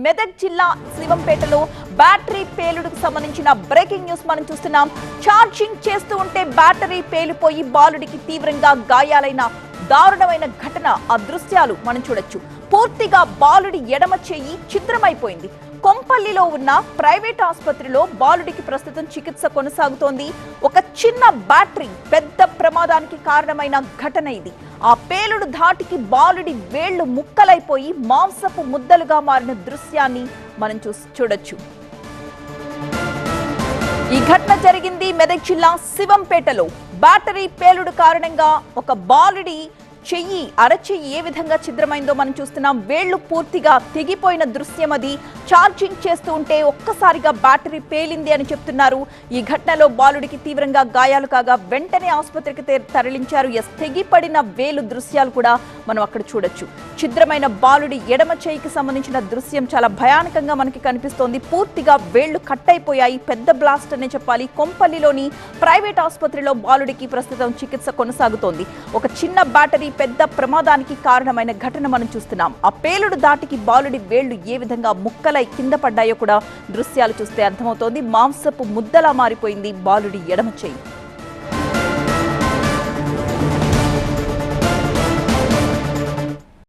మెదక్ జిల్లా శివంపేటలో బ్యాటరీ పేలుడుకు సంబంధించిన breaking news మనం చూస్తున్నాం. ఛార్జింగ్ చేస్తూ ఉంటే బ్యాటరీ పేలిపోయి బాలుడికి తీవ్రంగా గాయాలైన దారుణమైన ఘటన. ఆ దృశ్యాలు మనం చూడొచ్చు. పూర్తిగా బాలుడి ఎడమ చెయ్యి చిత్రమైపోయింది. కొంపల్లిలో ఉన్న ప్రైవేట్ ఆసుపత్రిలో బాలుడికి ప్రస్తుతం చికిత్స కొనసాగుతోంది. ఒక చిన్న బ్యాటరీ పెద్ద ప్రమాదానికి కారణమైన ఘటన ఇది. ఆ పేలుడు ధాటికి బాలుడి వేళ్లు ముక్కలైపోయి మాంసపు ముద్దలుగా మారిన దృశ్యాన్ని మనం చూడొచ్చు. ఈ ఘటన జరిగింది మెదక్ జిల్లా శివంపేటలో. బ్యాటరీ పేలుడు కారణంగా ఒక బాలుడి చెయ్యి అరచెయ్యి ఏ విధంగా ఛిద్రమైందో మనం చూస్తున్నాం. వేళ్లు పూర్తిగా తెగిపోయిన దృశ్యం అది. ఛార్జింగ్ చేస్తూ ఉంటే ఒక్కసారిగా బ్యాటరీ పేలింది అని చెప్తున్నారు. ఈ ఘటనలో బాలుడికి తీవ్రంగా గాయాలు కాగా వెంటనే ఆసుపత్రికి తరలించారు. తెగిపడిన వేలు దృశ్యాలు కూడా మనం అక్కడ చూడొచ్చు. ఛిద్రమైన బాలుడి ఎడమ చెయ్యికి సంబంధించిన దృశ్యం చాలా భయానకంగా మనకి కనిపిస్తోంది. పూర్తిగా వేళ్లు కట్ అయిపోయాయి. పెద్ద బ్లాస్ట్ అనే చెప్పాలి. కొంపల్లిలోని ప్రైవేట్ ఆసుపత్రిలో బాలుడికి ప్రస్తుతం చికిత్స కొనసాగుతోంది. ఒక చిన్న బ్యాటరీ పెద్ద ప్రమాదానికి కారణమైన ఘటన మనం చూస్తున్నాం. ఆ పేలుడు దాటికి బాలుడి వేళ్లు ఏ విధంగా ముక్కలై కింద పడ్డాయో కూడా దృశ్యాలు చూస్తే అర్థమవుతోంది. మాంసపు ముద్దలా మారిపోయింది బాలుడి ఎడమ చెయ్యి.